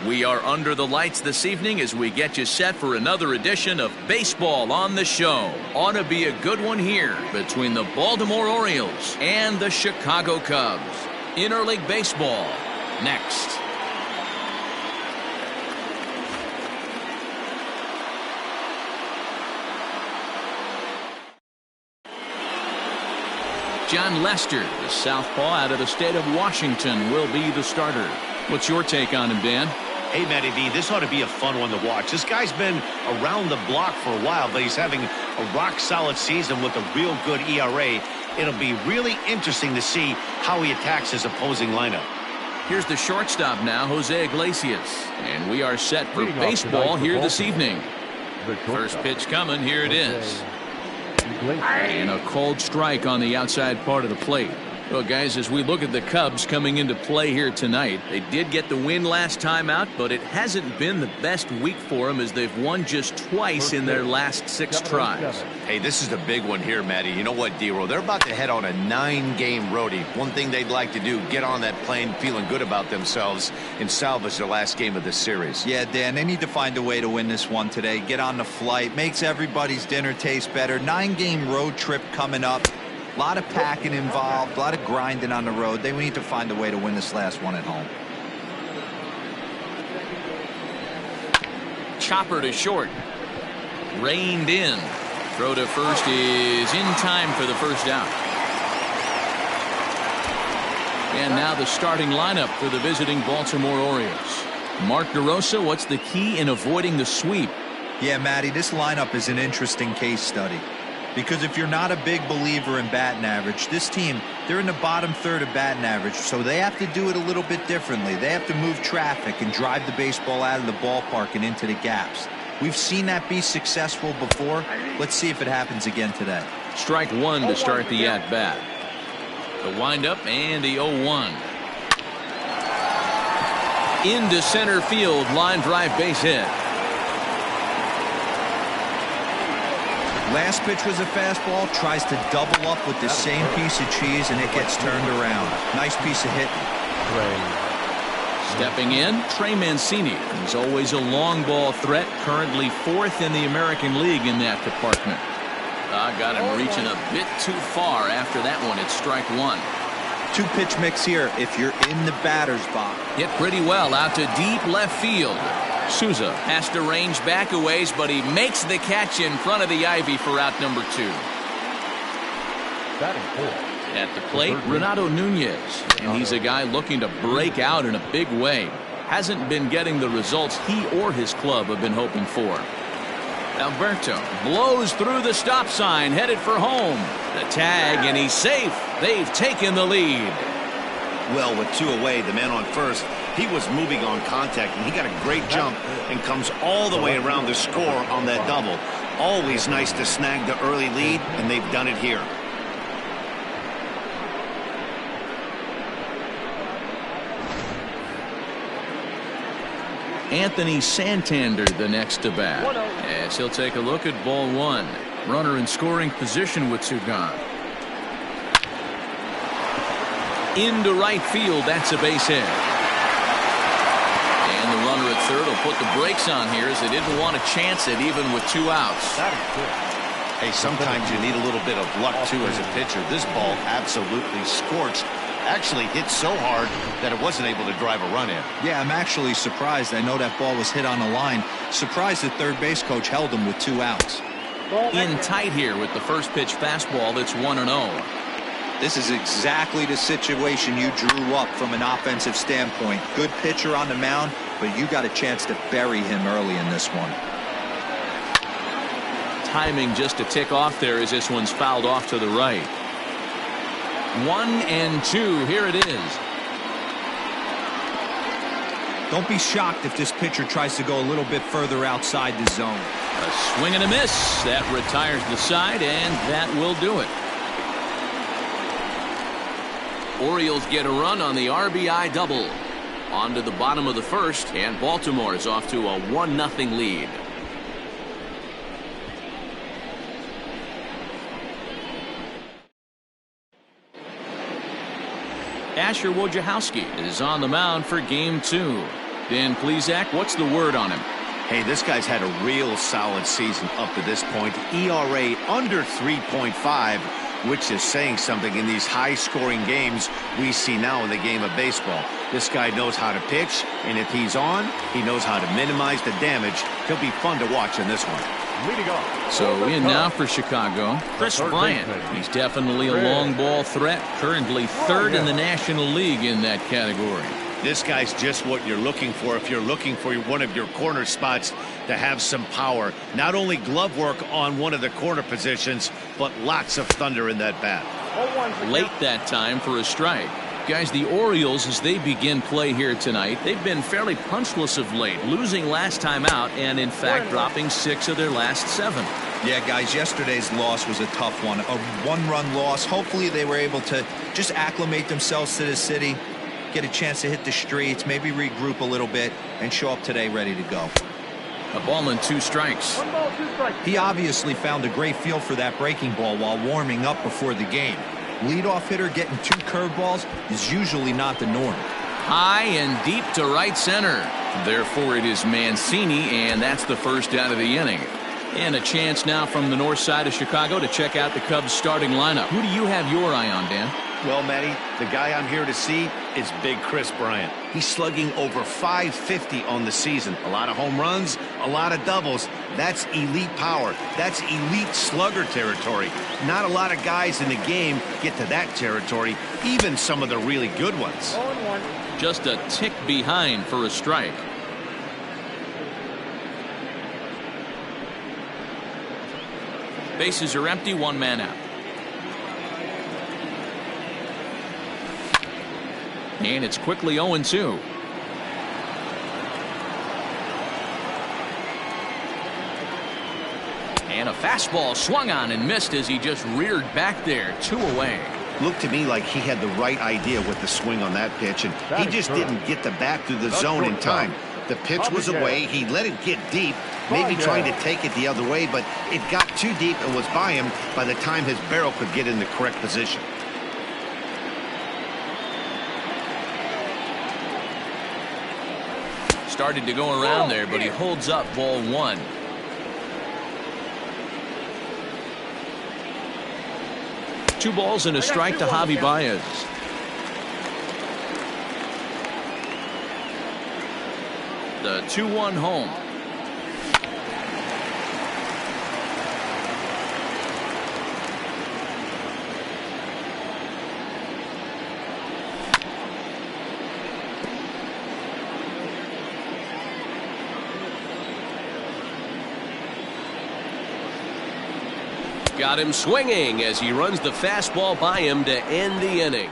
We are under the lights this evening as we get you set for another edition of Baseball on the Show. Ought to be a good one here between the Baltimore Orioles and the Chicago Cubs. Interleague Baseball, next. John Lester, the southpaw out of the state of Washington, will be the starter. What's your take on him, Dan? Hey, Matty V, this ought to be a fun one to watch. This guy's been around the block for a while, but he's having a rock-solid season with a real good ERA. It'll be really interesting to see how he attacks his opposing lineup. Here's the shortstop now, Jose Iglesias. And we are set for baseball here this evening. First pitch coming, here it is. And a cold strike on the outside part of the plate. Well, guys, as we look at the Cubs coming into play here tonight, they did get the win last time out, but it hasn't been the best week for them as they've won just twice in their last 6 tries. Hey, this is the big one here, Matty. You know what, D-Roll? They're about to head on a 9-game roadie. One thing they'd like to do, get on that plane feeling good about themselves and salvage their last game of this series. Yeah, Dan, they need to find a way to win this one today. Get on the flight. Makes everybody's dinner taste better. 9-game road trip coming up. A lot of packing involved, a lot of grinding on the road. They need to find a way to win this last one at home. Chopper to short. Reined in. Throw to first is in time for the first out. And now the starting lineup for the visiting Baltimore Orioles. Mark DeRosa, what's the key in avoiding the sweep? Yeah, Matty, this lineup is an interesting case study. Because if you're not a big believer in batting average, this team, they're in the bottom third of batting average, so they have to do it a little bit differently. They have to move traffic and drive the baseball out of the ballpark and into the gaps. We've seen that be successful before. Let's see if it happens again today. Strike one to start the at-bat. The windup and the 0-1. Into center field, line drive base hit. Last pitch was a fastball, tries to double up with the same piece of cheese, and it gets turned around. Nice piece of hitting. Stepping in, Trey Mancini. He's always a long ball threat, currently 4th in the American League in that department. Got him reaching a bit too far after that one. It's strike one. 2-pitch mix here if you're in the batter's box. Hit pretty well out to deep left field. Souza has to range back a ways, but he makes the catch in front of the ivy for out number 2. At the plate, Renato Nunez, and he's a guy looking to break out in a big way. Hasn't been getting the results he or his club have been hoping for. Alberto blows through the stop sign, headed for home. The tag, and he's safe. They've taken the lead. Well, with 2 away, the man on first, he was moving on contact, and he got a great jump and comes all the way around to score on that double. Always nice to snag the early lead, and they've done it here. Anthony Santander the next to bat, as he'll take a look at ball 1. Runner in scoring position with 2 gone. Into right field, that's a base hit. And the runner at third will put the brakes on here as they didn't want to chance it even with 2 outs. Hey, sometimes you need a little bit of luck too as a pitcher. This ball absolutely scorched. Actually hit so hard that it wasn't able to drive a run in. Yeah, I'm actually surprised. I know that ball was hit on the line. Surprised the third base coach held him with 2 outs. In tight here with the first pitch fastball that's 1-0. This is exactly the situation you drew up from an offensive standpoint. Good pitcher on the mound, but you got a chance to bury him early in this one. Timing just to tick off there as this one's fouled off to the right. 1-2. Here it is. Don't be shocked if this pitcher tries to go a little bit further outside the zone. A swing and a miss. That retires the side, and that will do it. Orioles get a run on the RBI double. On to the bottom of the first, and Baltimore is off to a 1-0 lead. Asher Wojciechowski is on the mound for game 2. Dan Plesac, what's the word on him? Hey, this guy's had a real solid season up to this point. ERA under 3.5, which is saying something in these high-scoring games we see now in the game of baseball. This guy knows how to pitch, and if he's on, he knows how to minimize the damage. He'll be fun to watch in this one. So in now for Chicago, Chris Bryant. He's definitely a long ball threat, currently third in the National League in that category. This guy's just what you're looking for if you're looking for one of your corner spots to have some power. Not only glove work on one of the corner positions, but lots of thunder in that bat. Late that time for a strike. Guys, the Orioles, as they begin play here tonight, they've been fairly punchless of late, losing last time out and, in fact, dropping 6 of their last 7. Yeah, guys, yesterday's loss was a tough one. A one-run loss. Hopefully they were able to just acclimate themselves to the city, get a chance to hit the streets, maybe regroup a little bit, and show up today ready to go. A ball and 2 strikes. 1 ball, 2 strikes. He obviously found a great feel for that breaking ball while warming up before the game. Leadoff hitter getting 2 curveballs is usually not the norm. High and deep to right center. Therefore, it is Mancini, and that's the first out of the inning. And a chance now from the north side of Chicago to check out the Cubs starting lineup. Who do you have your eye on, Dan? Well, Matty, the guy I'm here to see is Big Chris Bryant. He's slugging over .550 on the season. A lot of home runs, a lot of doubles. That's elite power. That's elite slugger territory. Not a lot of guys in the game get to that territory, even some of the really good ones. 0-1. Just a tick behind for a strike. Bases are empty, 1 man out. And it's quickly 0-2. And a fastball swung on and missed as he just reared back there. 2 away. Looked to me like he had the right idea with the swing on that pitch, and he just didn't get the bat through the zone in time. The pitch was away. He let it get deep, maybe trying to take it the other way, but it got too deep and was by him by the time his barrel could get in the correct position. Started to go around there, but he holds up ball 1. Two balls and a strike to Javi Baez. The 2-1 home. Got him swinging as he runs the fastball by him to end the inning.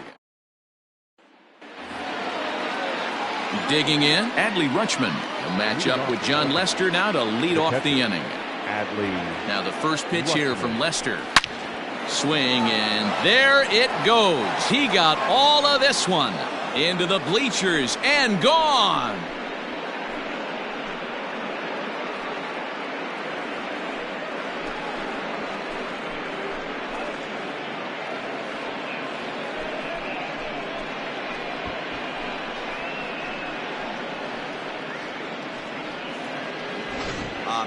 Digging in, Adley Rutschman. A matchup with John Lester now to lead off the inning. Now the first pitch here from Lester. Swing, and there it goes. He got all of this one into the bleachers and gone.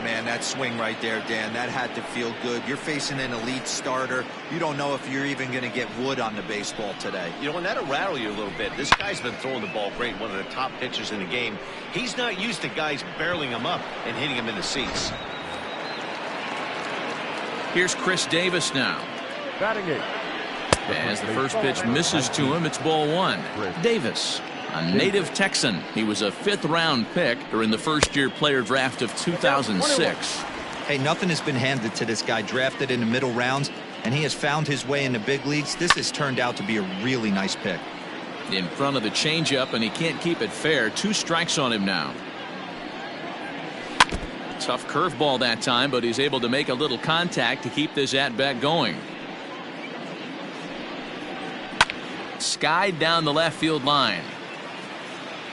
Man, that swing right there, Dan, that had to feel good. You're facing an elite starter. You don't know if you're even going to get wood on the baseball today. You know, and that'll rattle you a little bit. This guy's been throwing the ball great, one of the top pitchers in the game. He's not used to guys barreling him up and hitting him in the seats. Here's Chris Davis now. Batting it. As the first pitch misses to him, it's ball 1. Davis, a native Texan. He was a 5th-round pick during the first-year player draft of 2006. Hey, nothing has been handed to this guy. Drafted in the middle rounds, and he has found his way in the big leagues. This has turned out to be a really nice pick. In front of the changeup, and he can't keep it fair. 2 strikes on him now. Tough curveball that time, but he's able to make a little contact to keep this at-bat going. Skied down the left field line.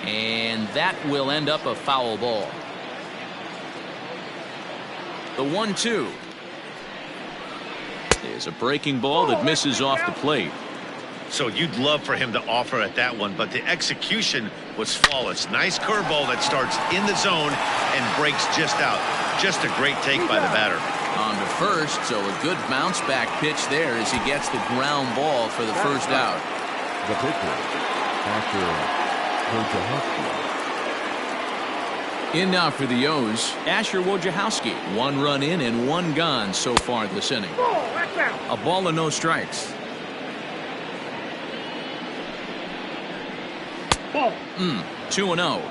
And that will end up a foul ball. The 1-2 is a breaking ball that misses off the plate. So you'd love for him to offer at that one, but the execution was flawless. Nice curveball that starts in the zone and breaks just out. Just a great take by the batter. On to first, so a good bounce back pitch there as he gets the ground ball for the first out. The pitcher, Wojciechowski. In now for the O's, Asher Wojciechowski. 1 run in and 1 gone so far this inning. A ball and no strikes. 2-0.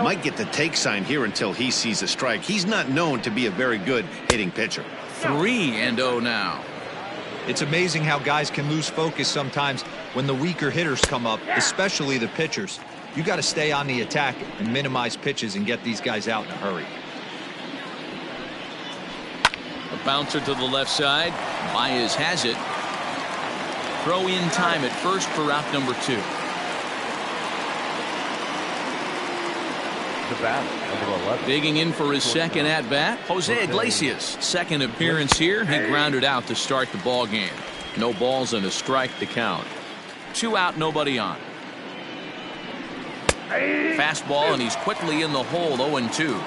Might get the take sign here until he sees a strike. He's not known to be a very good hitting pitcher. 3-0 now. It's amazing how guys can lose focus sometimes when the weaker hitters come up, especially the pitchers. You got to stay on the attack and minimize pitches and get these guys out in a hurry. A bouncer to the left side. Baez has it. Throw in time at first for out number 2. Digging in for his second at bat, Jose Iglesias. Second appearance here. He grounded out to start the ball game. No balls and a strike to count. 2 out, nobody on. Fastball, and he's quickly in the hole. 0-2.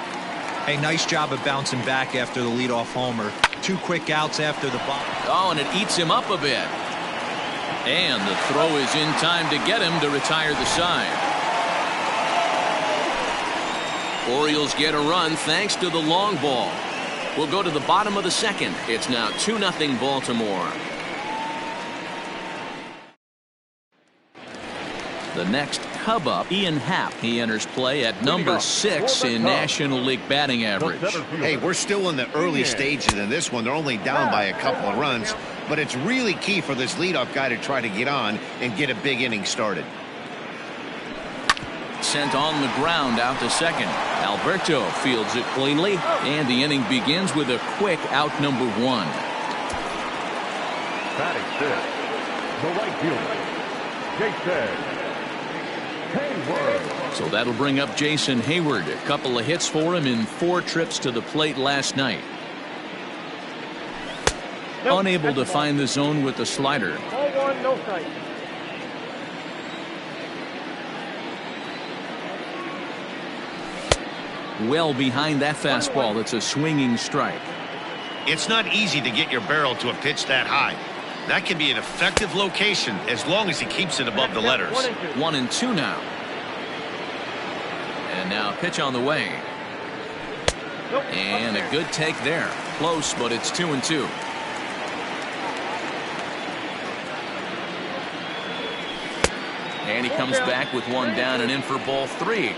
Hey, nice job of bouncing back after the leadoff homer. 2 quick outs after the ball. Oh, and it eats him up a bit. And the throw is in time to get him to retire the side. Orioles get a run thanks to the long ball. We'll go to the bottom of the second. It's now 2-0 Baltimore. The next Cub up, Ian Happ. He enters play at number 6 in National League batting average. Hey, we're still in the early stages in this one. They're only down by a couple of runs, but it's really key for this leadoff guy to try to get on and get a big inning started. Sent on the ground out to second. Alberto fields it cleanly, and the inning begins with a quick out number 1. Batting fifth, the right fielder, Jason Hayward. So that'll bring up Jason Hayward. A couple of hits for him in 4 trips to the plate last night. Unable to find the zone with the slider. 0-1, no strike. Well behind that fastball. It's a swinging strike. It's not easy to get your barrel to a pitch that high. That can be an effective location as long as he keeps it above the letters. 1-2 now. And now pitch on the way. And a good take there. Close, but it's 2-2. And he comes back with 1 down and in for ball 3.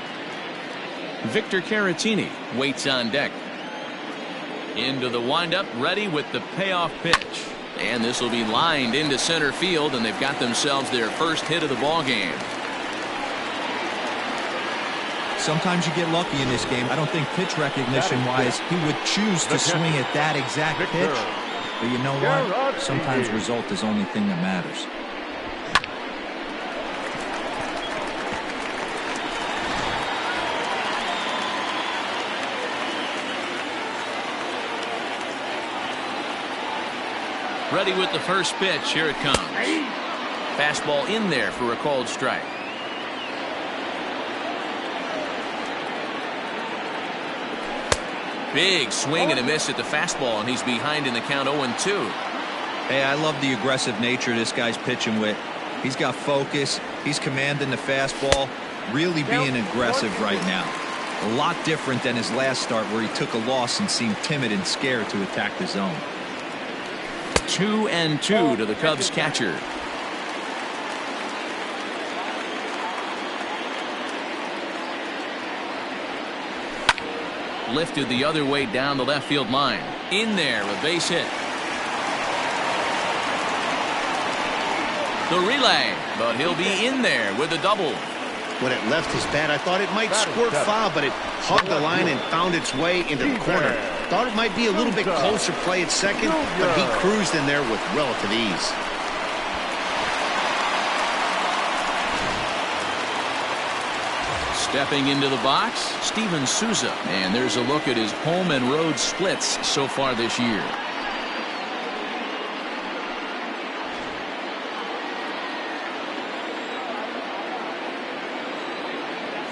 Victor Caratini waits on deck. Into the windup, ready with the payoff pitch. And this will be lined into center field, and they've got themselves their first hit of the ball game. Sometimes you get lucky in this game. I don't think pitch recognition wise he would choose to swing at that exact pitch. But you know what? Sometimes result is the only thing that matters. Ready with the first pitch. Here it comes. Fastball in there for a called strike. Big swing and a miss at the fastball, and he's behind in the count 0-2. Hey, I love the aggressive nature this guy's pitching with. He's got focus. He's commanding the fastball. Really being aggressive right now. A lot different than his last start where he took a loss and seemed timid and scared to attack the zone. 2-2 to the Cubs catcher. Lifted the other way down the left field line. In there, a base hit. The relay, but he'll be in there with a double. When it left his bat, I thought it might squirt foul, but it hugged the line and found its way into the corner. Thought it might be a little bit closer play at second, but he cruised in there with relative ease. Stepping into the box, Steven Souza. And there's a look at his home and road splits so far this year.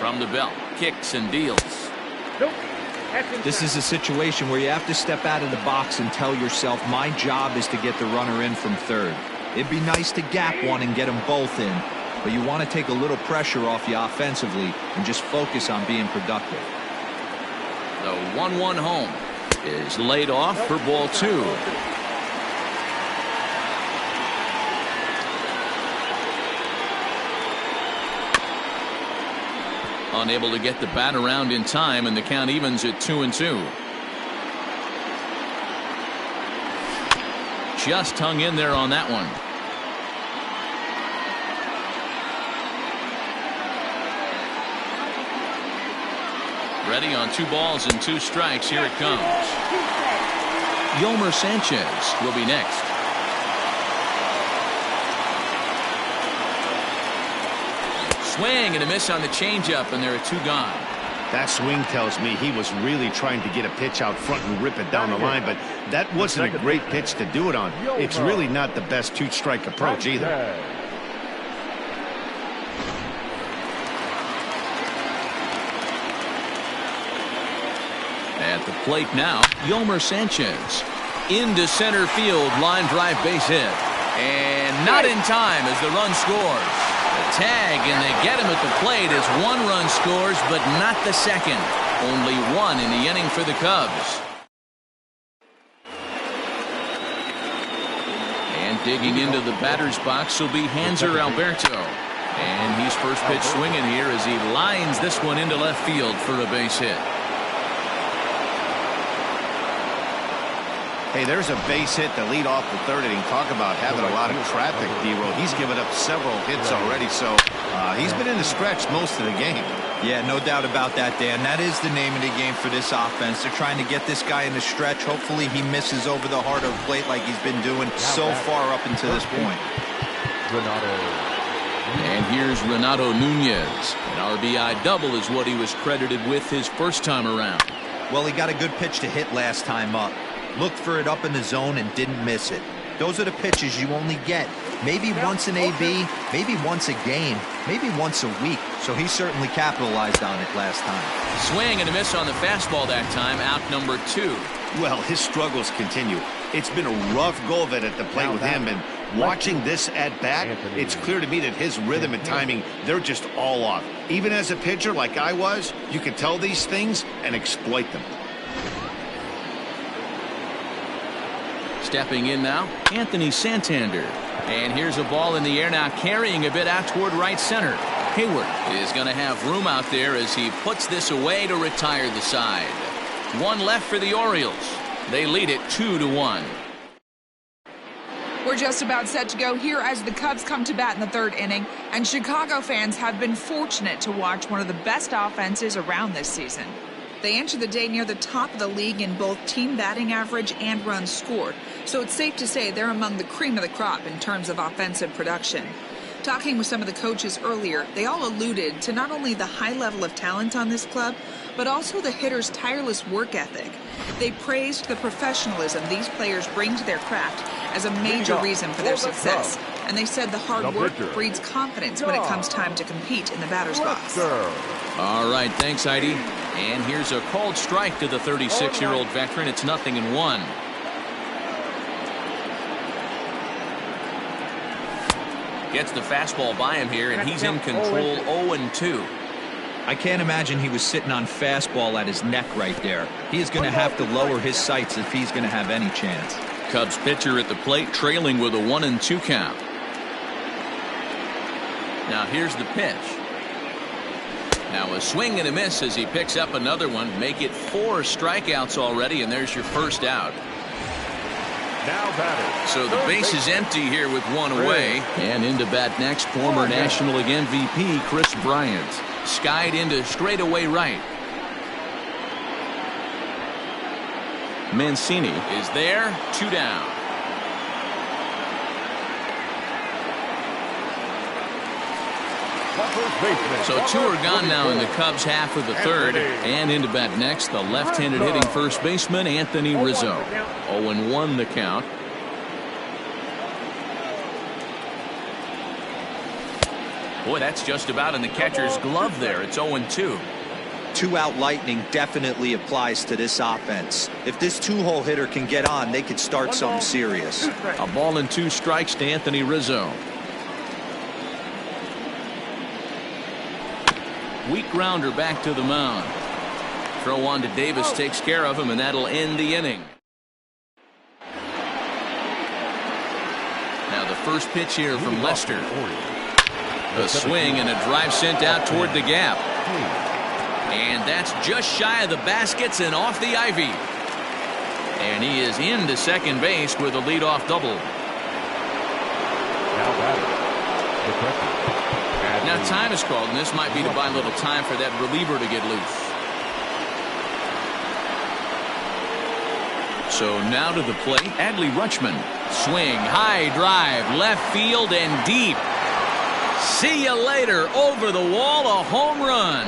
From the belt, kicks and deals. Nope. This is a situation where you have to step out of the box and tell yourself, my job is to get the runner in from third. It'd be nice to gap one and get them both in, but you want to take a little pressure off you offensively and just focus on being productive. The 1-1 home is laid off for ball 2. Unable to get the bat around in time, and the count evens at 2-2. Just hung in there on that one. Ready on 2 balls and 2 strikes. Here it comes. Yolmer Sanchez will be next. Swing and a miss on the changeup, and there are 2 gone. That swing tells me he was really trying to get a pitch out front and rip it down the line, but that wasn't a great pitch to do it on. It's really not the best 2-strike approach either. At the plate now, Yolmer Sanchez. Into center field, line drive base hit. And not in time as the run scores. The tag, and they get him at the plate as 1 run scores, but not the second. Only 1 in the inning for the Cubs. And digging into the batter's box will be Hanser Alberto. And he's first pitch swinging here as he lines this one into left field for a base hit. Hey, there's a base hit to lead off the 3rd inning. Talk about having a lot of traffic, D-Roll. He's given up several hits already, so he's been in the stretch most of the game. Yeah, no doubt about that, Dan. That is the name of the game for this offense. They're trying to get this guy in the stretch. Hopefully he misses over the heart of the plate like he's been doing so far up until this point. And here's Renato Nunez. An RBI double is what he was credited with his first time around. Well, he got a good pitch to hit last time up. Looked for it up in the zone and didn't miss it. Those are the pitches you only get. Maybe once an AB, maybe once a game, maybe once a week. So he certainly capitalized on it last time. Swing and a miss on the fastball that time, out number 2. Well, his struggles continue. It's been a rough go of it at the plate with him, and watching this at bat, it's clear to me that his rhythm and timing, they're just all off. Even as a pitcher like I was, you can tell these things and exploit them. Stepping in now, Anthony Santander. And here's a ball in the air now, carrying a bit out toward right center. Hayward is going to have room out there as he puts this away to retire the side. 1 left for the Orioles. They lead it 2-1. We're just about set to go here as the Cubs come to bat in the 3rd inning, and Chicago fans have been fortunate to watch one of the best offenses around this season. They enter the day near the top of the league in both team batting average and runs scored, so it's safe to say they're among the cream of the crop in terms of offensive production. Talking with some of the coaches earlier, they all alluded to not only the high level of talent on this club, but also the hitters' tireless work ethic. They praised the professionalism these players bring to their craft as a major reason for their success, and they said the hard work breeds confidence when it comes time to compete in the batter's box. All right, thanks, Heidi. And here's a called strike to the 36-year-old veteran. It's 0-1. Gets the fastball by him here, and he's in control. 0-2. I can't imagine he was sitting on fastball at his neck right there. He is going to have to lower his sights if he's going to have any chance. Cubs pitcher at the plate, trailing with a 1-2 count. Now here's the pitch. Now a swing and a miss as he picks up another one. Make it 4 strikeouts already, and there's your first out. Now batter. So the base is empty here with 1 away. And into bat next, former National League MVP Chris Bryant. Skied into straightaway right. Mancini is there, 2 down. So 2 are gone now in the Cubs' half of the 3rd. And into bat next, the left-handed hitting first baseman Anthony Rizzo. 0-1 the count. Boy, that's just about in the catcher's glove there. It's 0-2. Two-out lightning definitely applies to this offense. If this two-hole hitter can get on, they could start something serious. A ball and 2 strikes to Anthony Rizzo. Weak grounder back to the mound. Throw on to Davis takes care of him, and that'll end the inning. Now the first pitch here from Lester. A swing and a drive sent out toward the gap. And that's just shy of the baskets and off the ivy. And he is into second base with a leadoff double. Now time is called, and this might be to buy a little time for that reliever to get loose. So now to the plate, Adley Rutschman. Swing, high drive, left field and deep. See you later. Over the wall, a home run.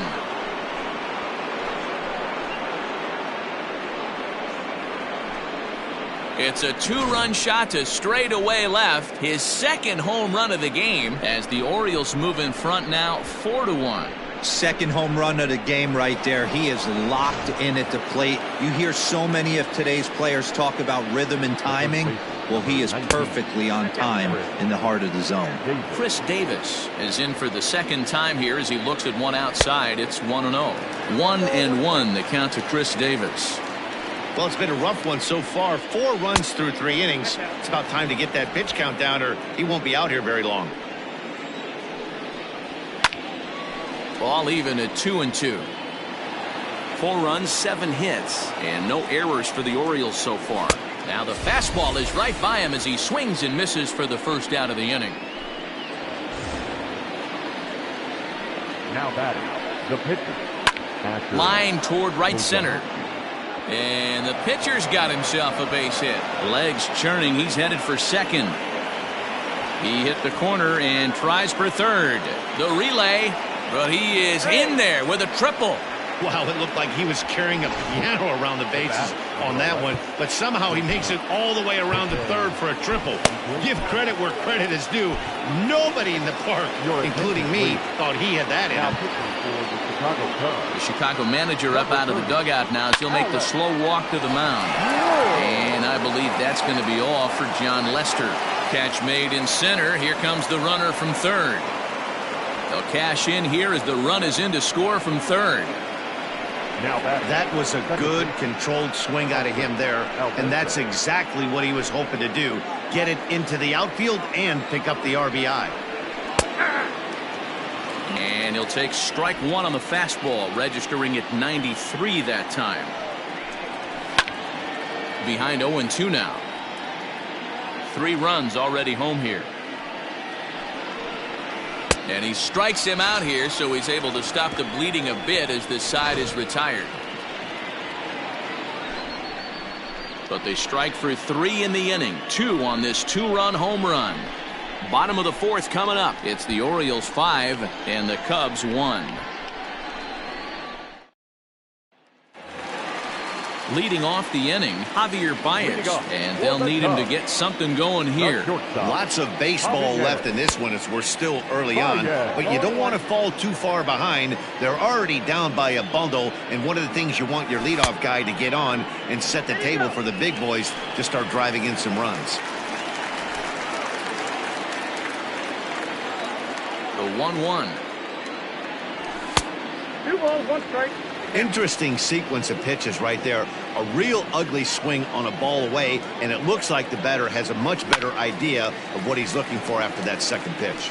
It's a 2-run shot to straightaway left. His second home run of the game as the Orioles move in front now 4-1. Second home run of the game right there. He is locked in at the plate. You hear so many of today's players talk about rhythm and timing. Well, he is perfectly on time in the heart of the zone. Chris Davis is in for the second time here as he looks at one outside. It's 1-0. 1-1 the count to Chris Davis. Well, it's been a rough one so far. 4 runs through 3 innings. It's about time to get that pitch count down or he won't be out here very long. Ball even at 2-2. 4 runs, 7 hits, and no errors for the Orioles so far. Now the fastball is right by him as he swings and misses for the first out of the inning. Now batting, the pitcher. Line toward right center. And the pitcher's got himself a base hit. Legs churning. He's headed for second. He hit the corner and tries for third. The relay, but he is in there with a triple. Wow, it looked like he was carrying a piano around the bases on that one, but somehow he makes it all the way around to third for a triple. Give credit where credit is due. Nobody in the park, including me, thought he had that in him. The Chicago manager up out of the dugout now as he'll make the slow walk to the mound. And I believe that's going to be all for John Lester. Catch made in center. Here comes the runner from third. They'll cash in here as the run is in to score from third. That was a good controlled swing out of him there, and that's exactly what he was hoping to do. Get it into the outfield and pick up the RBI. And he'll take strike 1 on the fastball, registering at 93 that time. Behind 0-2 now. 3 runs already home here. And he strikes him out here, so he's able to stop the bleeding a bit as this side is retired. But they strike for 3 in the inning. 2 on this 2-run home run. Bottom of the 4th coming up. It's the Orioles 5 and the Cubs 1. Leading off the inning, Javier Baez, and they'll need him to get something going here. Lots of baseball left in this one as we're still early on, but you don't want to fall too far behind. They're already down by a bundle, and one of the things you want your leadoff guy to get on and set the table for the big boys to start driving in some runs. The 1-1. 2 balls, 1 strike. Interesting sequence of pitches right there. A real ugly swing on a ball away, and it looks like the batter has a much better idea of what he's looking for after that second pitch.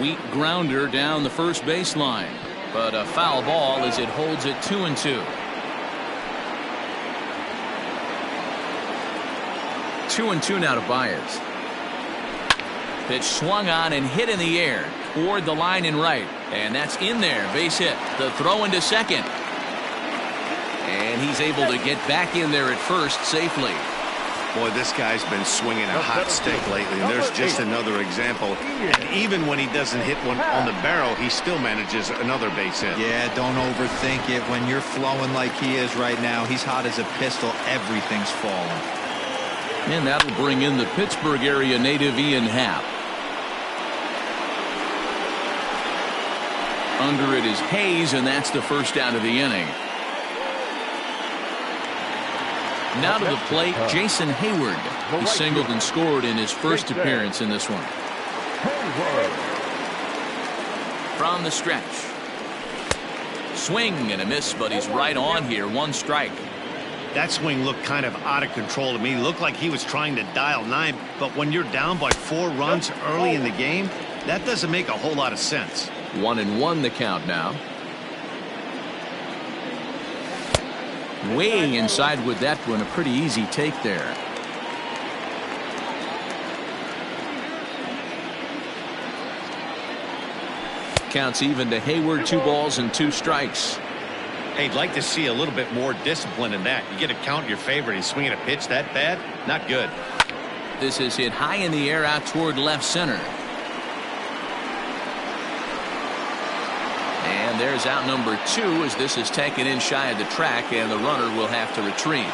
Weak grounder down the first baseline, but a foul ball as it holds it 2-2. 2-2 now to Baez. Pitch swung on and hit in the air toward the line and right, and that's in there. Base hit. The throw into second, and he's able to get back in there at first safely. Boy, this guy's been swinging a hot stick lately, and there's just another example. And even when he doesn't hit one on the barrel, he still manages another base hit. Yeah, don't overthink it. When you're flowing like he is right now, he's hot as a pistol. Everything's falling. And that'll bring in the Pittsburgh area native Ian Happ. Under it is Hayes, and that's the first out of the inning. Now to the plate, Jason Hayward. He singled and scored in his first appearance in this one. From the stretch. Swing and a miss, but he's right on here. One strike. That swing looked kind of out of control to me. Looked like he was trying to dial 9, but when you're down by 4 runs early in the game, that doesn't make a whole lot of sense. 1-1 the count now. Way inside with that one. A pretty easy take there. Counts even to Hayward. 2 balls and 2 strikes. Hey, I'd like to see a little bit more discipline in that. You get a count in your favor. He's swinging a pitch that bad. Not good. This is hit high in the air out toward left center. And there's out number 2 as this is taken in shy of the track, and the runner will have to retreat.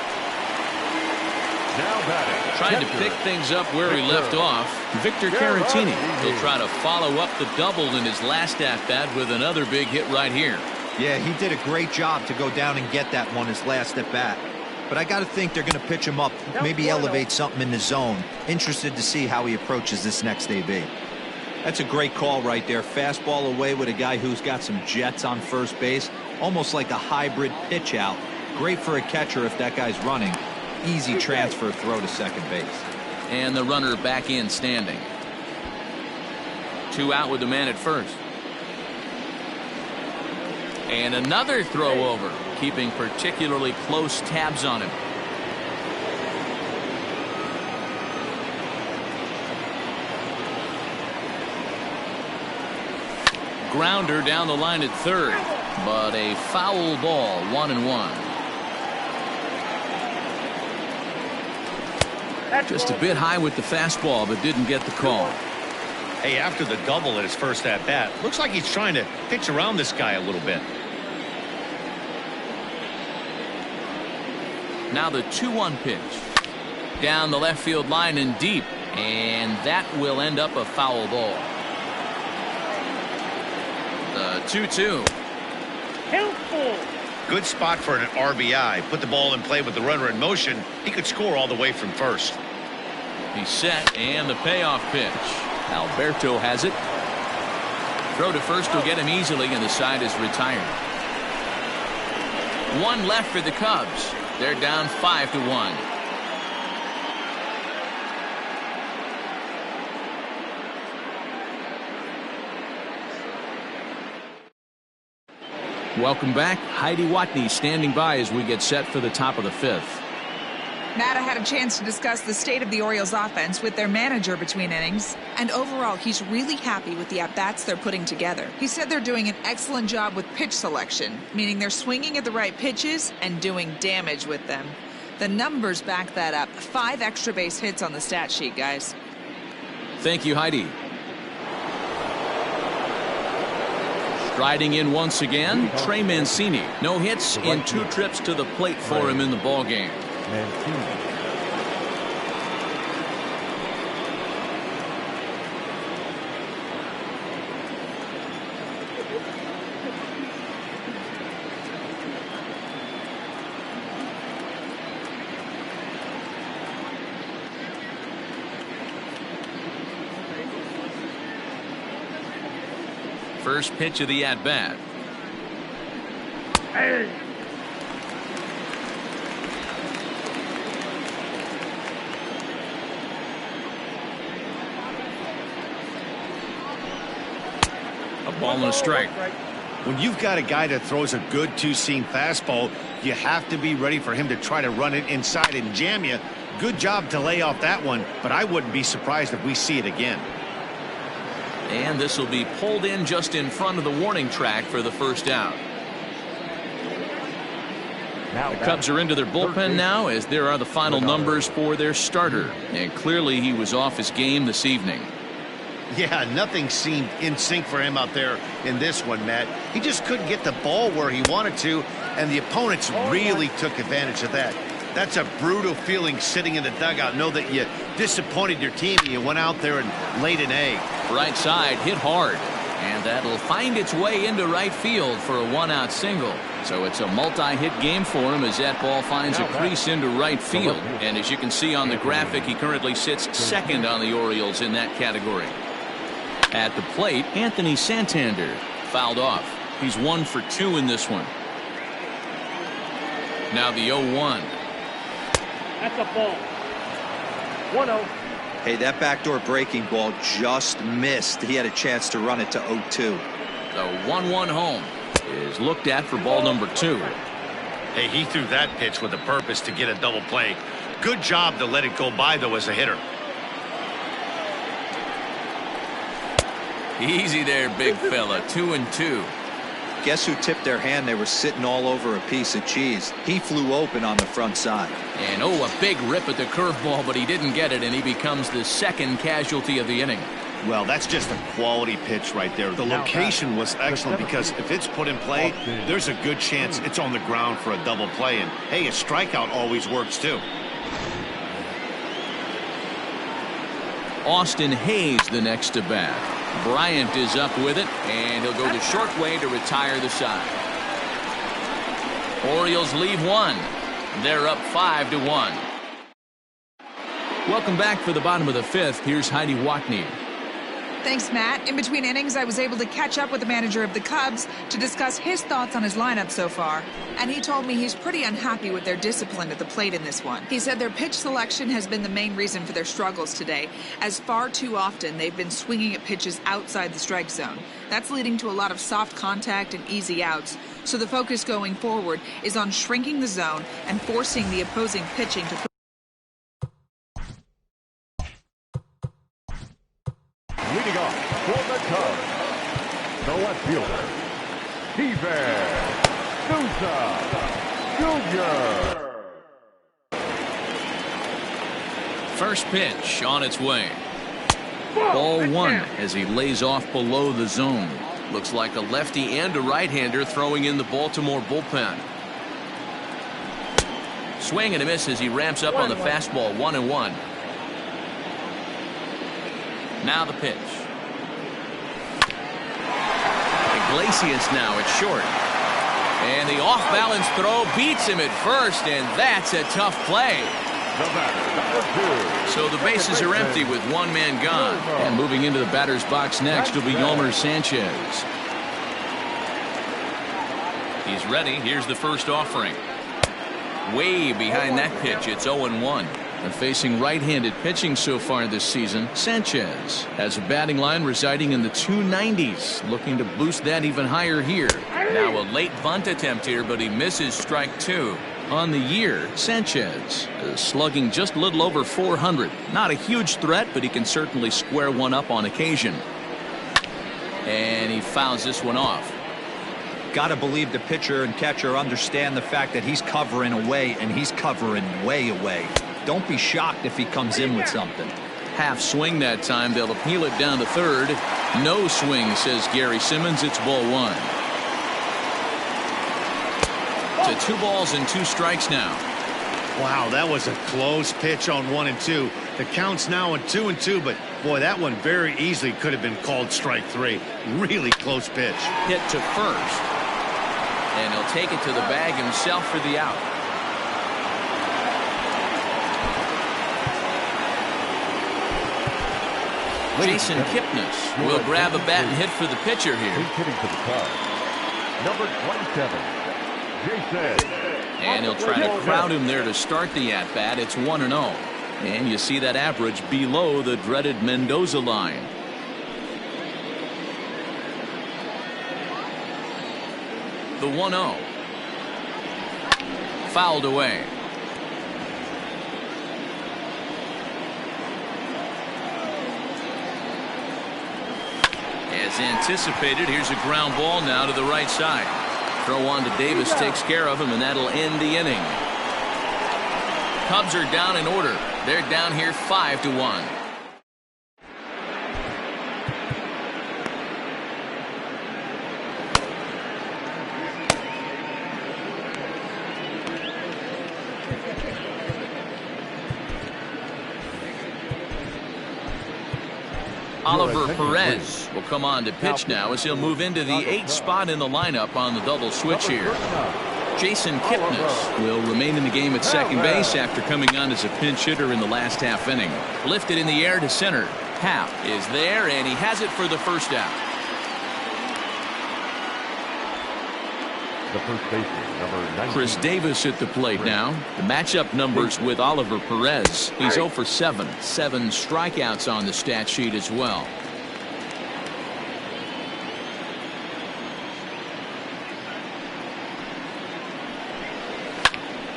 Now batting, trying to pick things up where he left off. Victor Caratini will try to follow up the double in his last at-bat with another big hit right here. Yeah, he did a great job to go down and get that one his last at-bat. But I got to think they're going to pitch him up, maybe elevate something in the zone. Interested to see how he approaches this next AB. That's a great call right there. Fastball away with a guy who's got some jets on first base. Almost like a hybrid pitch out. Great for a catcher if that guy's running. Easy transfer throw to second base. And the runner back in standing. 2 out with the man at first. And another throw over, keeping particularly close tabs on him. Grounder down the line at third, but a foul ball. 1-1. Just a bit high with the fastball, but didn't get the call. Hey, after the double at his first at-bat, looks like he's trying to pitch around this guy a little bit. Now the 2-1 pitch. Down the left field line and deep, and that will end up a foul ball. The 2-2. Good spot for an RBI. Put the ball in play with the runner in motion. He could score all the way from first. He's set, and the payoff pitch. Alberto has it. Throw to first will get him easily, and the side is retired. 1 left for the Cubs. They're down 5-1. Welcome back. Heidi Watney standing by as we get set for the top of the 5th. Matt, I had a chance to discuss the state of the Orioles offense with their manager between innings, and overall he's really happy with the at-bats they're putting together. He said they're doing an excellent job with pitch selection, meaning they're swinging at the right pitches and doing damage with them. The numbers back that up. 5 extra base hits on the stat sheet, guys. Thank you, Heidi. Striding in once again, Trey Mancini. No hits in 2 trips to the plate for him in the ballgame. First pitch of the at-bat. Hey. A ball and a strike. When you've got a guy that throws a good 2-seam fastball, you have to be ready for him to try to run it inside and jam you. Good job to lay off that one, but I wouldn't be surprised if we see it again. And this will be pulled in just in front of the warning track for the first out. The Cubs are into their bullpen now, as there are the final numbers for their starter. And clearly he was off his game this evening. Yeah, nothing seemed in sync for him out there in this one, Matt. He just couldn't get the ball where he wanted to, and the opponents really took advantage of that. That's a brutal feeling sitting in the dugout. Know that you disappointed your team and you went out there and laid an egg. Right side hit hard, and that'll find its way into right field for a one-out single. So it's a multi-hit game for him as that ball finds a crease into right field. And as you can see on the graphic, he currently sits second on the Orioles in that category. At the plate, Anthony Santander fouled off. He's 1 for 2 in this one. Now the 0-1. That's a ball. 1-0. Hey, that backdoor breaking ball just missed. He had a chance to run it to 0-2. The 1-1 home is looked at for ball number 2. Hey, he threw that pitch with a purpose to get a double play. Good job to let it go by, though, as a hitter. Easy there, big fella. 2-2. Guess who tipped their hand? They were sitting all over a piece of cheese. He flew open on the front side. And a big rip at the curveball, but he didn't get it, and he becomes the second casualty of the inning. Well, that's just a quality pitch right there. The location was excellent because if it's put in play, there's a good chance it's on the ground for a double play. And, hey, a strikeout always works, too. Austin Hayes the next to bat. Bryant is up with it, and he'll go the short way to retire the side. Orioles leave 1. They're up 5-1. Welcome back for the bottom of the 5th. Here's Heidi Watney. Thanks, Matt. In between innings, I was able to catch up with the manager of the Cubs to discuss his thoughts on his lineup so far. And he told me he's pretty unhappy with their discipline at the plate in this one. He said their pitch selection has been the main reason for their struggles today, as far too often they've been swinging at pitches outside the strike zone. That's leading to a lot of soft contact and easy outs. So the focus going forward is on shrinking the zone and forcing the opposing pitching to Leading off for the Cubs, the left fielder, Steven Souza Jr. First pitch on its way. Ball 1 as he lays off below the zone. Looks like a lefty and a right-hander throwing in the Baltimore bullpen. Swing and a miss as he ramps up on the fastball. 1-1. Now the pitch. Iglesias now at short. And the off-balance throw beats him at first, and that's a tough play. So the bases are empty with one man gone. And moving into the batter's box next will be Yolmer Sanchez. He's ready. Here's the first offering. Way behind that pitch. It's 0-1. And facing right-handed pitching so far this season, Sanchez has a batting line residing in the 290s, looking to boost that even higher here. Now a late bunt attempt here, but he misses strike 2. On the year, Sanchez is slugging just a little over 400. Not a huge threat, but he can certainly square one up on occasion. And he fouls this one off. Got to believe the pitcher and catcher understand the fact that he's covering away, and he's covering way away. Don't be shocked if he comes in with something. Half swing that time. They'll appeal it down to third. No swing, says Gary Simmons. It's ball 1. To 2 balls and 2 strikes now. Wow, that was a close pitch on 1 and 2. The count's now at 2 and 2, but boy, that one very easily could have been called strike 3. Really close pitch. Hit to first. And he'll take it to the bag himself for the out. Jason Kipnis will grab a bat and hit for the pitcher here. He's hitting for the Cubs. Number 27, Jason. And he'll try to crowd him there to start the at-bat. It's 1-0. And you see that average below the dreaded Mendoza line. The 1-0. Fouled away. As anticipated, here's a ground ball now to the right side. Throw on to Davis takes care of him, and that'll end the inning. Cubs are down in order. They're down here 5-1. Oliver Perez will come on to pitch now as he'll move into the 8th spot in the lineup on the double switch here. Jason Kipnis will remain in the game at second base after coming on as a pinch hitter in the last half inning. Lifted in the air to center. Happ is there, and he has it for the first out. The first baseman, number 19. Chris Davis at the plate now. The matchup numbers with Oliver Perez. He's 0 for 7. 7 strikeouts on the stat sheet as well.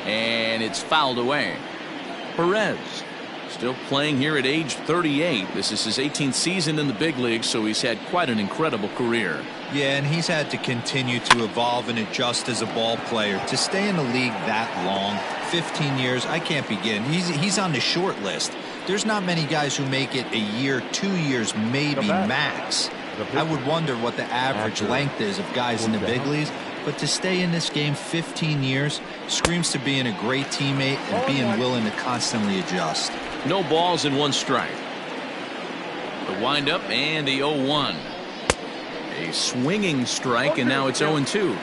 And it's fouled away. Perez still playing here at age 38. This is his 18th season in the big leagues, so he's had quite an incredible career. Yeah, and he's had to continue to evolve and adjust as a ball player. To stay in the league that long, 15 years, I can't begin. He's on the short list. There's not many guys who make it a year, 2 years, maybe max. I would wonder what the average length is of guys in the big leagues. But to stay in this game 15 years screams to being a great teammate and being willing to constantly adjust. No balls and 1 strike. The windup and the 0-1. A swinging strike, and now it's 0-2.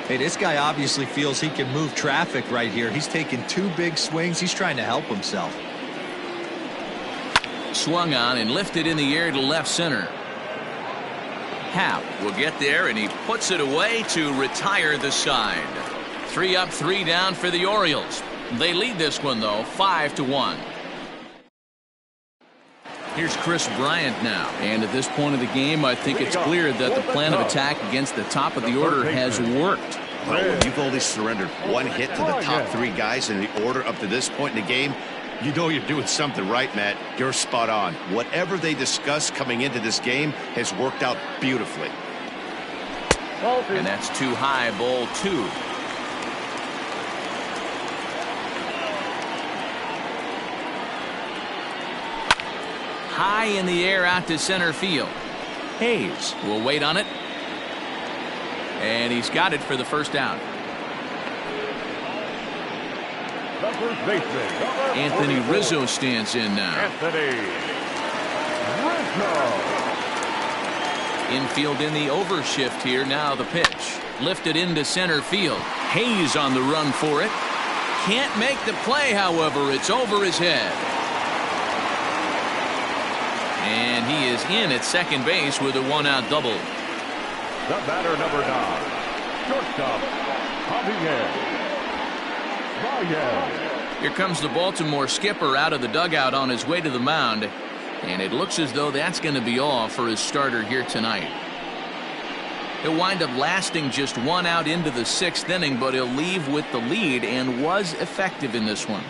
Hey, this guy obviously feels he can move traffic right here. He's taking 2 big swings. He's trying to help himself. Swung on and lifted in the air to left center. Happ will get there, and he puts it away to retire the side. 3 up, 3 down for the Orioles. They lead this one, though, 5-1. Here's Chris Bryant now. And at this point of the game, I think it's clear that the plan of attack against the top of the order has worked. Well, when you've only surrendered 1 hit to the top 3 guys in the order up to this point in the game, you know you're doing something right, Matt. You're spot on. Whatever they discussed coming into this game has worked out beautifully. And that's too high, ball 2. High in the air out to center field. Hayes will wait on it. And he's got it for the first out. The first baseman, Anthony Rizzo stands in now. Anthony Rizzo. Infield in the overshift here. Now the pitch. Lifted into center field. Hayes on the run for it. Can't make the play, however. It's over his head. And he is in at second base with a 1-out double. The batter, number 9, shortstop, Javier. Here comes the Baltimore skipper out of the dugout on his way to the mound. And it looks as though that's going to be all for his starter here tonight. He'll wind up lasting just 1 out into the 6th inning, but he'll leave with the lead and was effective in this one.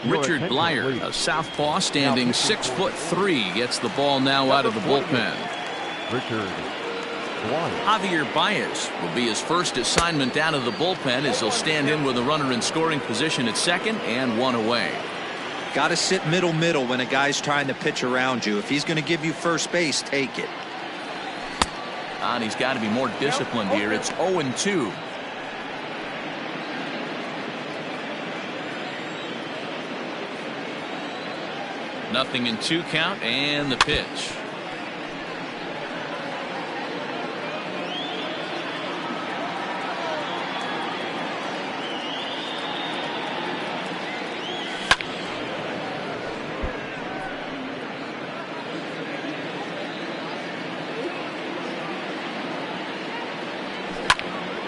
Richard Blyer, a southpaw standing 6'3", gets the ball now out of the bullpen. Richard Javier Baez will be his first assignment out of the bullpen as he'll stand in with a runner in scoring position at second and 1 away. Got to sit middle when a guy's trying to pitch around you. If he's going to give you first base, take it. And he's got to be more disciplined here. It's 0-2. Nothing in 2 count, and the pitch.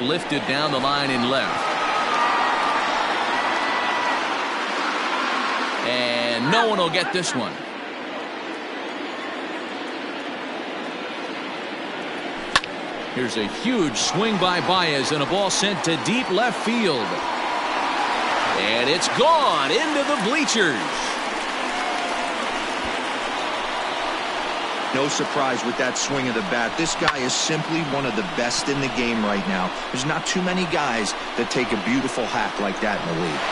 Lifted down the line in left. And no one will get this one. Here's a huge swing by Baez and a ball sent to deep left field. And it's gone into the bleachers. No surprise with that swing of the bat. This guy is simply one of the best in the game right now. There's not too many guys that take a beautiful hack like that in the league.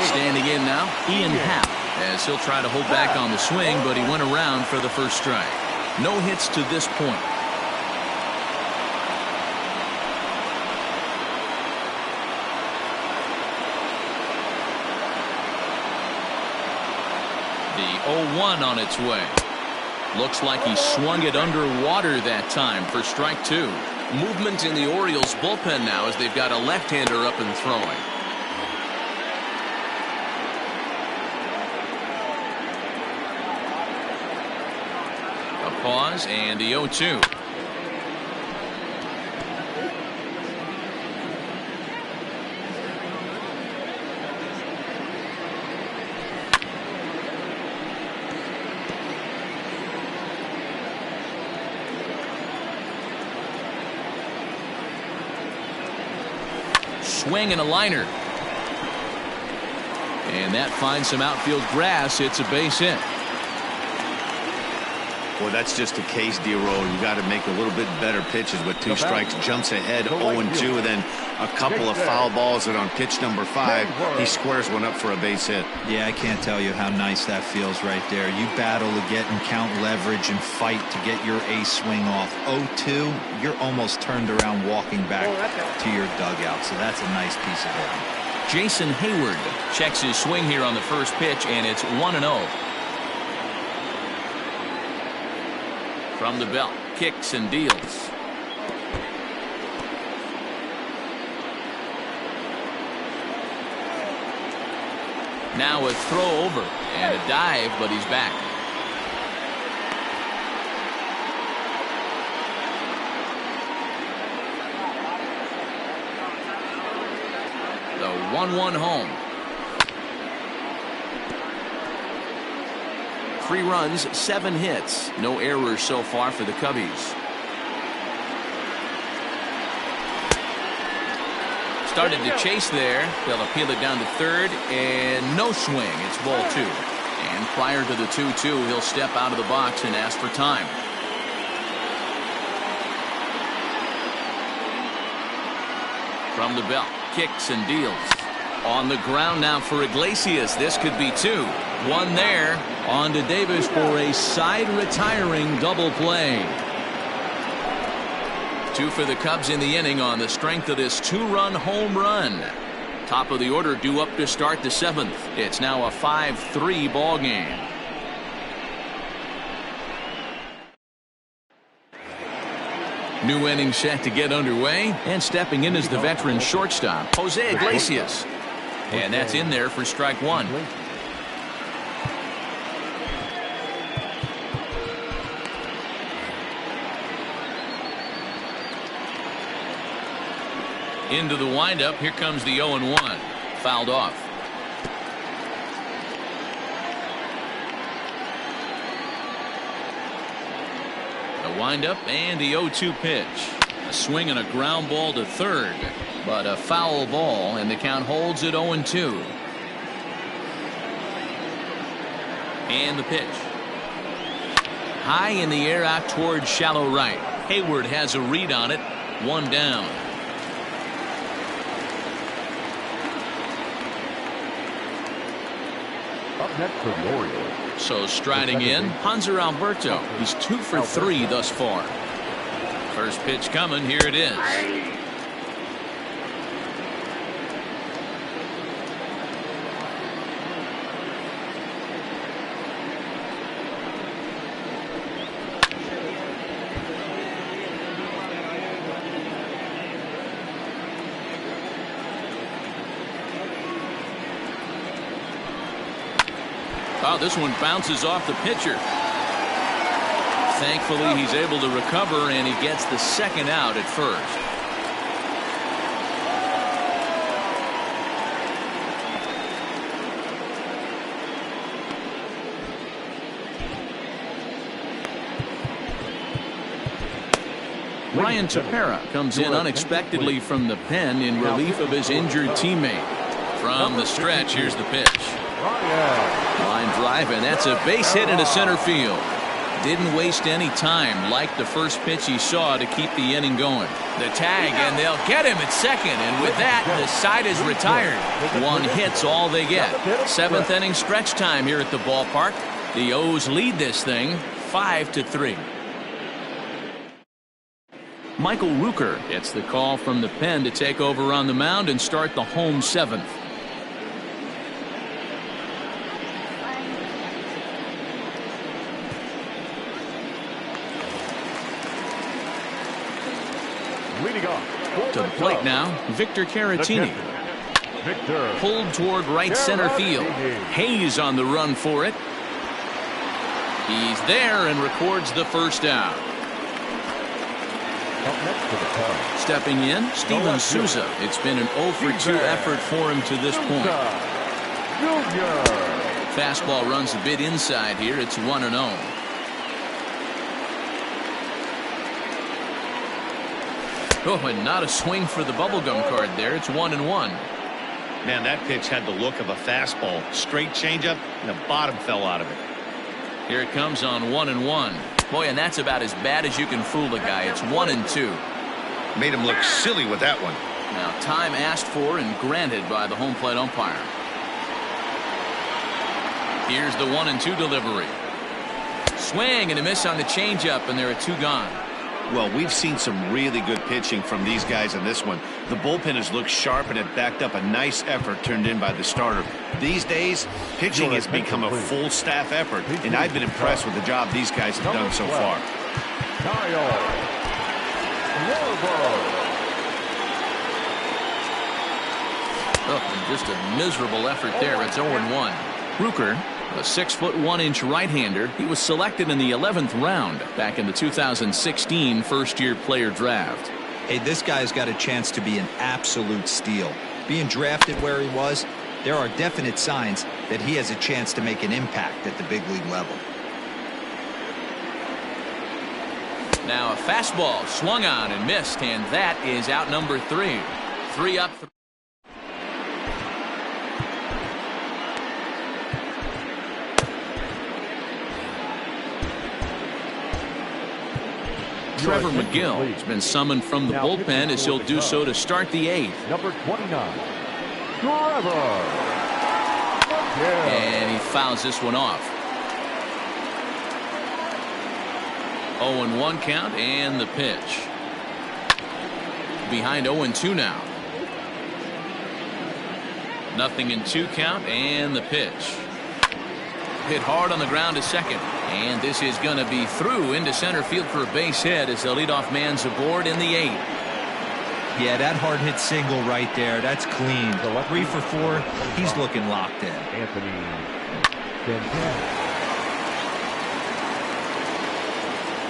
Standing in now, Ian Happ, as he'll try to hold back on the swing, but he went around for the first strike. No hits to this point. The 0-1 on its way. Looks like he swung it underwater that time for strike 2. Movement in the Orioles bullpen now as they've got a left-hander up and throwing. A pause and the 0-2. Swing and a liner. And that finds some outfield grass. It's a base hit. Well, that's just a case, D-Roll. You got to make a little bit better pitches with 2 strikes. Jumps ahead 0-2, and then a couple of foul balls, and on pitch number 5, he squares one up for a base hit. Yeah, I can't tell you how nice that feels right there. You battle to get and count leverage and fight to get your ace swing off. 0-2, you're almost turned around walking back to your dugout, so that's a nice piece of hitting. Jason Hayward checks his swing here on the first pitch, and it's 1-0. From the belt, kicks and deals. Now a throw over and a dive, but he's back. The 1-1 home. 3 runs, 7 hits. No errors so far for the Cubbies. Started to chase there. They'll appeal it down to third, and no swing. It's ball 2. And prior to the 2-2, he'll step out of the box and ask for time. From the belt, kicks and deals. On the ground now for Iglesias. This could be 2. 1 there. On to Davis for a side retiring double play. 2 for the Cubs in the inning on the strength of this 2-run home run. Top of the order due up to start the 7th. It's now a 5-3 ball game. New inning set to get underway, and stepping in is the veteran shortstop Jose Iglesias, and that's in there for strike 1. Into the windup. Here comes the 0-1. Fouled off. The windup and the 0-2 pitch. A swing and a ground ball to third, but a foul ball, and the count holds at 0-2. And the pitch. High in the air out towards shallow right. Hayward has a read on it. 1 down. Up next for the Orioles. So striding in, Hanser Alberto. He's 2 for 3 thus far. First pitch coming. Here it is. Oh, this one bounces off the pitcher. Thankfully, he's able to recover, and he gets the second out at first. Ryan Tepera comes in unexpectedly from the pen in relief of his injured teammate. From the stretch, here's the pitch. Line drive, and that's a base hit into center field. Didn't waste any time, like the first pitch he saw, to keep the inning going. The tag, and they'll get him at second, and with that, the side is retired. 1 hit's all they get. 7th inning stretch time here at the ballpark. The O's lead this thing 5-3. Michael Rooker gets the call from the pen to take over on the mound and start the home 7th. Leading off. To the plate now, Victor Caratini. Pulled toward right center field. Hayes on the run for it. He's there and records the first out. Up next to the Cubs. Stepping in, Steven Souza. It's been an 0-for-2 effort for him to this point. Fastball runs a bit inside here. It's 1-0. Oh, and not a swing for the bubblegum card there. It's 1-1. Man, that pitch had the look of a fastball. Straight changeup, and the bottom fell out of it. Here it comes on 1-1. Boy, and that's about as bad as you can fool a guy. It's 1-2. Made him look silly with that one. Now, time asked for and granted by the home plate umpire. Here's the 1-2 delivery. Swing and a miss on the changeup, and there are 2 gone. Well, we've seen some really good pitching from these guys in this one. The bullpen has looked sharp, and it backed up a nice effort turned in by the starter. These days, pitching has become a full staff effort, and I've been impressed with the job these guys have done so far. Oh, and just a miserable effort there. It's 0-1. Rucker, a 6'1" right-hander. He was selected in the 11th round back in the 2016 first-year player draft. Hey, this guy's got a chance to be an absolute steal. Being drafted where he was, there are definite signs that he has a chance to make an impact at the big league level. Now a fastball swung on and missed, and that is out number 3. 3 up. Trevor McGill has been summoned from the bullpen as he'll do so to start the 8th. Number 29, Trevor. And he fouls this one off. 0-1 count and the pitch. Behind 0-2 now. 0-2 count and the pitch. Hit hard on the ground to second. And this is going to be through into center field for a base hit as the leadoff man's aboard in the 8th. Yeah, that hard hit single right there. That's clean. 3 for 4. He's looking locked in. Anthony.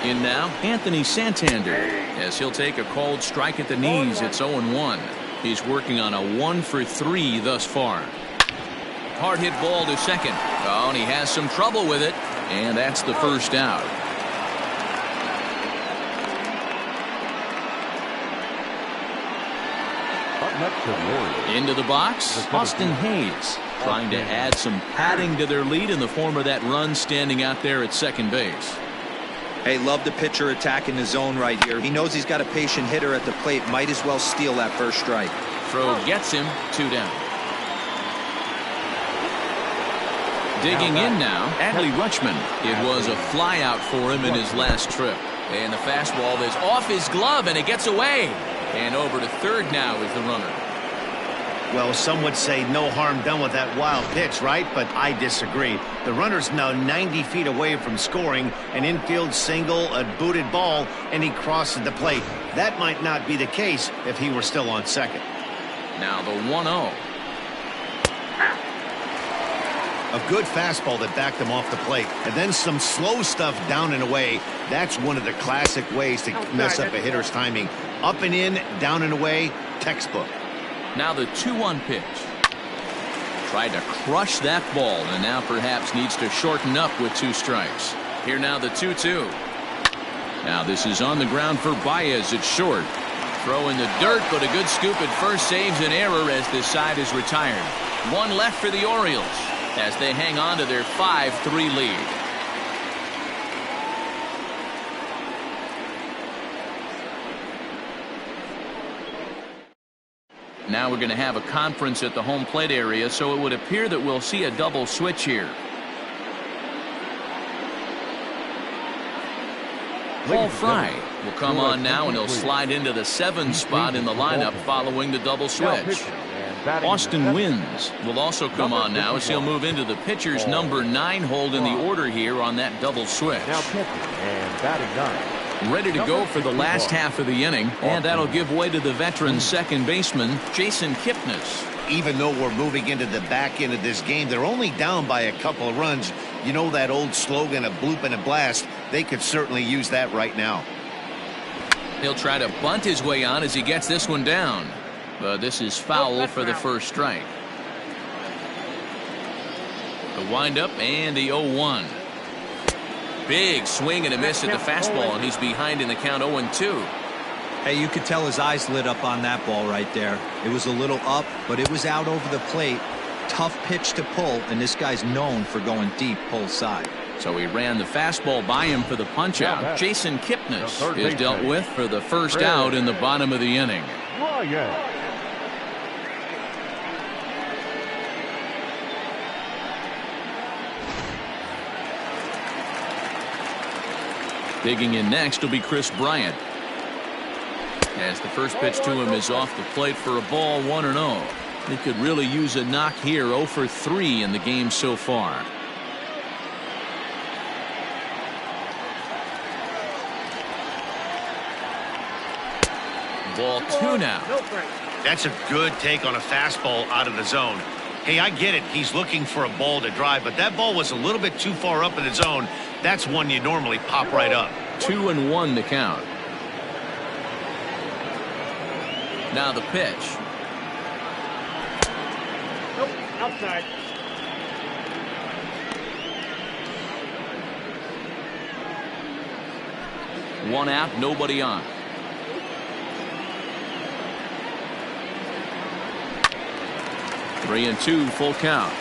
In now, Anthony Santander, as he'll take a cold strike at the knees. It's 0-1. He's working on a 1 for 3 thus far. Hard hit ball to second. Oh, and he has some trouble with it. And that's the first out. Into the box, Austin Hayes, trying to add some padding to their lead in the form of that run standing out there at second base. Hey, love the pitcher attacking the zone right here. He knows he's got a patient hitter at the plate. Might as well steal that first strike. Throw gets him. 2 down. Digging in now, Adley Rutschman. It was a fly out for him in his last trip. And the fastball is off his glove, and it gets away. And over to third now is the runner. Well, some would say no harm done with that wild pitch, right? But I disagree. The runner's now 90 feet away from scoring an infield single, a booted ball, and he crosses the plate. That might not be the case if he were still on second. Now the 1-0. A good fastball that backed him off the plate, and then some slow stuff down and away. That's one of the classic ways to mess up a hitter's timing. Up and in, down and away, textbook. Now the 2-1 pitch. Tried to crush that ball, and now perhaps needs to shorten up with 2 strikes. Here now the 2-2. Now this is on the ground for Baez. It's short. Throw in the dirt, but a good scoop at first saves an error as this side is retired. 1 left for the Orioles as they hang on to their 5-3 lead. Now we're going to have a conference at the home plate area, so it would appear that we'll see a double switch here. Paul Fry will come on now, and he'll slide into the 7th spot in the lineup following the double switch. Austin Wynns will also come on now as he'll move into the pitcher's number 9 hold in the order here on that double switch. Now pitching and batting 9. Ready to go for the last half of the inning, and that'll give way to the veteran second baseman, Jason Kipnis. Even though we're moving into the back end of this game, they're only down by a couple of runs. You know that old slogan of bloop and a blast? They could certainly use that right now. He'll try to bunt his way on as he gets this one down. But this is foul for the first strike. The windup and the 0-1. Big swing and a miss at the fastball, and he's behind in the count 0-2. Hey, you could tell his eyes lit up on that ball right there. It was a little up, but it was out over the plate. Tough pitch to pull, and this guy's known for going deep pull side. So he ran the fastball by him for the punch out. Jason Kipnis is dealt with for the first out in the bottom of the inning. Digging in next will be Chris Bryant. As the first pitch to him is off the plate for a ball, 1-0. He could really use a knock here. 0 for 3 in the game so far. Ball 2 now. That's a good take on a fastball out of the zone. Hey, I get it. He's looking for a ball to drive, but that ball was a little bit too far up in the zone. That's one you normally pop right up. 2-1 the count. Now the pitch. Nope, outside. One out, nobody on. Three and two, full count.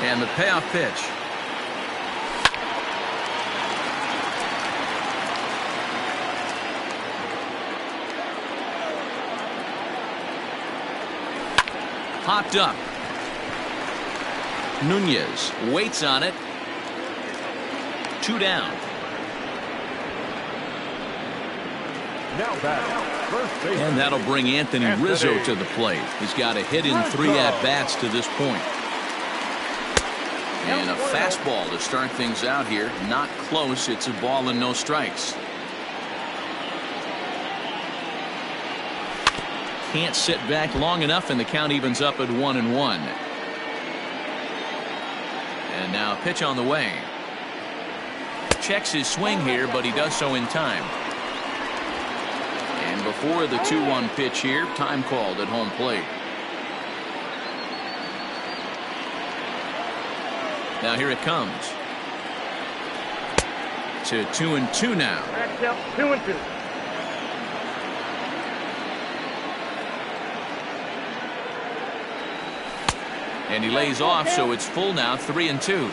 And the payoff pitch. Popped up. Nunez waits on it. 2 down. And that'll bring Anthony Rizzo to the plate. He's got a hit in 3 at-bats to this point. And a fastball to start things out here. Not close. It's a ball and no strikes. Can't sit back long enough, and the count evens up at 1-1. And now a pitch on the way. Checks his swing here, but he does so in time. And before the 2-1 pitch here, time called at home plate. Now here it comes. To 2-2 now. 2-2. And he lays off, so it's full now, 3-2.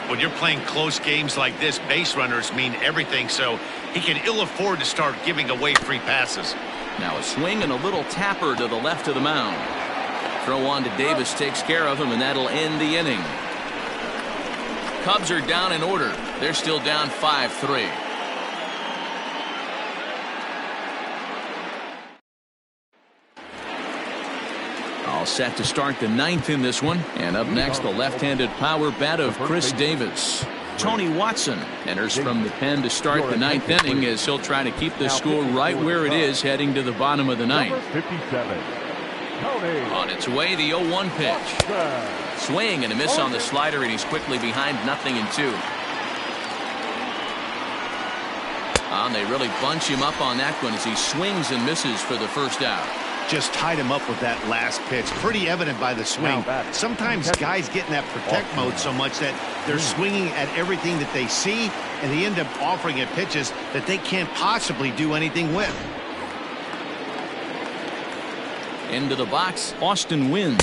When you're playing close games like this, base runners mean everything, so he can ill afford to start giving away free passes. Now a swing and a little tapper to the left of the mound. Throw on to Davis takes care of him, and that'll end the inning. Cubs are down in order. They're still down 5-3. All set to start the 9th in this one. And up next, the left-handed power bat of Chris Davis. Tony Watson enters from the pen to start the 9th inning as he'll try to keep the score right where it is heading to the bottom of the 9th. On its way, the 0-1 pitch. Swing and a miss on the slider, and he's quickly behind 0-2. And they really bunch him up on that one as he swings and misses for the first out. Just tied him up with that last pitch. Pretty evident by the swing. Sometimes guys get in that protect mode so much that they're swinging at everything that they see, and they end up offering at pitches that they can't possibly do anything with. Into the box, Austin wins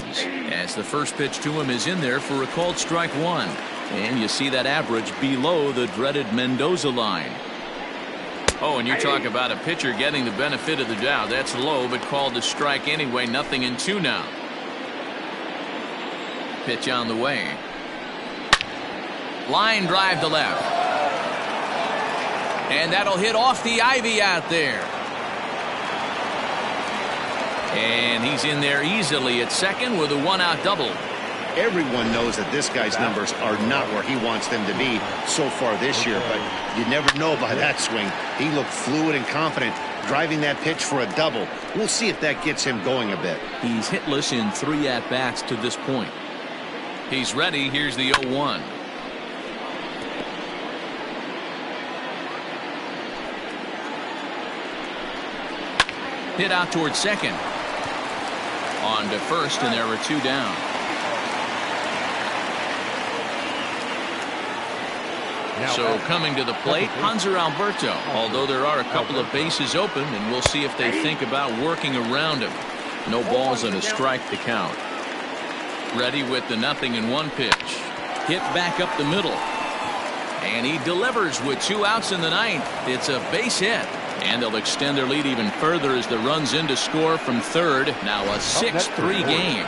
as the first pitch to him is in there for a called strike 1. And you see that average below the dreaded Mendoza line. Oh, and you talk about a pitcher getting the benefit of the doubt. That's low, but called a strike anyway. 0-2 now. Pitch on the way. Line drive to left. And that'll hit off the ivy out there. And he's in there easily at second with a 1-out double. Everyone knows that this guy's numbers are not where he wants them to be so far this year, but you never know by that swing. He looked fluid and confident, driving that pitch for a double. We'll see if that gets him going a bit. He's hitless in 3 at-bats to this point. He's ready. Here's the 0-1. Hit out towards second. On to first, and there were 2 down. So coming to the plate, Hanser Alberto. Although there are a couple of bases open, and we'll see if they think about working around him. No balls and a strike to count. Ready with the 0-1 pitch. Hit back up the middle. And he delivers with 2 outs in the 9th. It's a base hit. And they'll extend their lead even further as the runs in to score from third. Now a 6-3 game.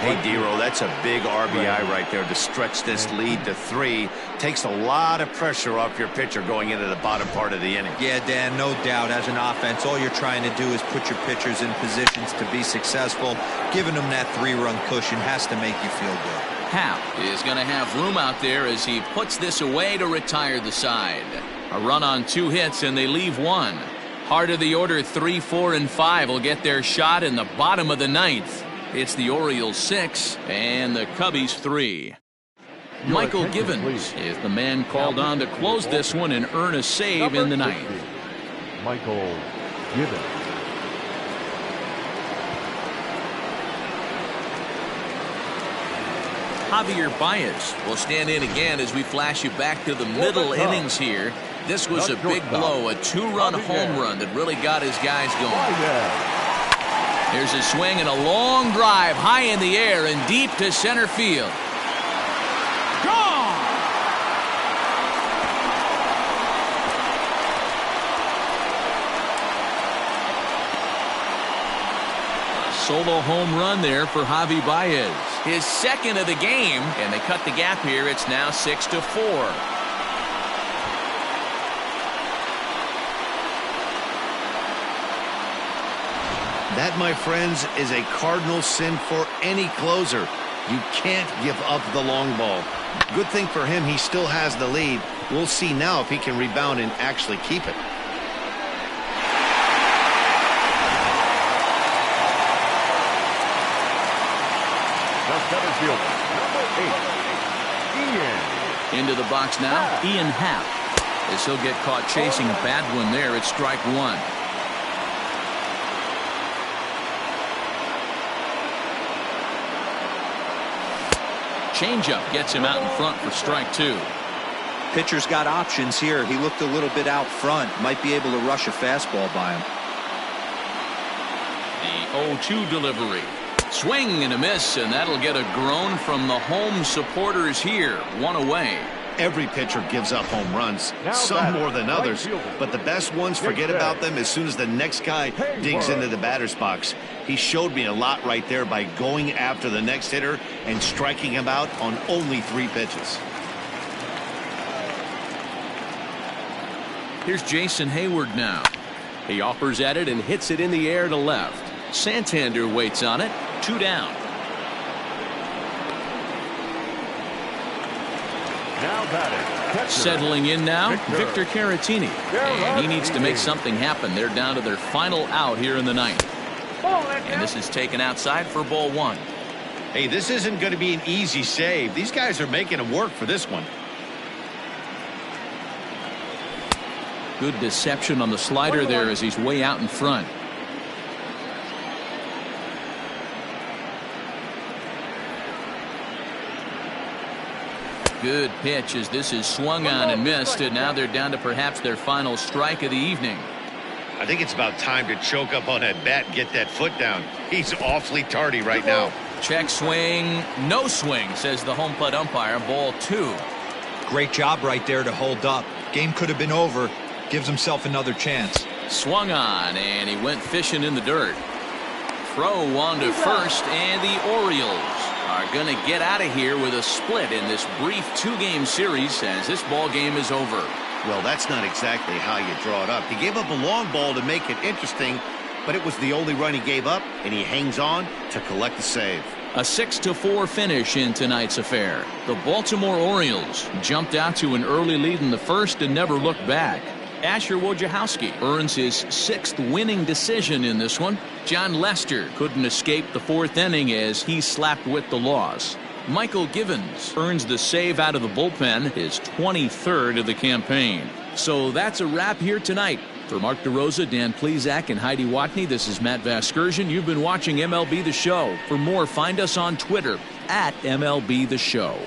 Hey, Dero, that's a big RBI right there to stretch this lead to 3. Takes a lot of pressure off your pitcher going into the bottom part of the inning. Yeah, Dan, no doubt. As an offense, all you're trying to do is put your pitchers in positions to be successful. Giving them that 3-run cushion has to make you feel good. Happ is going to have room out there as he puts this away to retire the side. A run on 2 hits, and they leave 1. Heart of the order 3, 4, and 5 will get their shot in the bottom of the 9th. It's the Orioles 6 and the Cubbies 3. Michael Givens is the man called on to close this one and earn a save in the 9th. Michael Givens. Javier Baez will stand in again as we flash you back to the middle innings here. This was a big blow, a 2-run home run that really got his guys going. Here's a swing and a long drive high in the air and deep to center field. Gone! A solo home run there for Javi Baez. His 2nd of the game, and they cut the gap here. It's now 6-4. That, my friends, is a cardinal sin for any closer. You can't give up the long ball. Good thing for him, he still has the lead. We'll see now if he can rebound and actually keep it. Now center fielder, number 8, Ian. Into the box now, Ian Happ. As he'll get caught chasing a bad one there, it's strike 1. Changeup gets him out in front for strike 2. Pitcher's got options here. He looked a little bit out front. Might be able to rush a fastball by him. The 0-2 delivery. Swing and a miss, and that'll get a groan from the home supporters here. 1 away. Every pitcher gives up home runs, some more than others, but the best ones forget about them as soon as the next guy digs into the batter's box. He showed me a lot right there by going after the next hitter and striking him out on only 3 pitches. Here's Jason Hayward now. He offers at it and hits it in the air to left. Santander waits on it. 2 down. Now batting. Settling in now, Victor Caratini. And he needs to make something happen. They're down to their final out here in the 9th. And this is taken outside for ball 1. Hey, this isn't going to be an easy save. These guys are making him work for this one. Good deception on the slider there as he's way out in front. Good pitch as this is swung on and missed, and now they're down to perhaps their final strike of the evening. I think it's about time to choke up on that bat and get that foot down. He's awfully tardy right now. Check swing, no swing, says the home plate umpire. Ball 2. Great job right there to hold up. Game could have been over. Gives himself another chance. Swung on, and he went fishing in the dirt. Throw on to first, and the Orioles are going to get out of here with a split in this brief 2-game series as this ball game is over. Well, that's not exactly how you draw it up. He gave up a long ball to make it interesting, but it was the only run he gave up, and he hangs on to collect the save. A 6-4 finish in tonight's affair. The Baltimore Orioles jumped out to an early lead in the first and never looked back. Asher Wojciechowski earns his 6th winning decision in this one. John Lester couldn't escape the 4th inning as he slapped with the loss. Michael Givens earns the save out of the bullpen, his 23rd of the campaign. So that's a wrap here tonight. For Mark DeRosa, Dan Plesac, and Heidi Watney, this is Matt Vasgersian. You've been watching MLB The Show. For more, find us on Twitter @MLB The Show.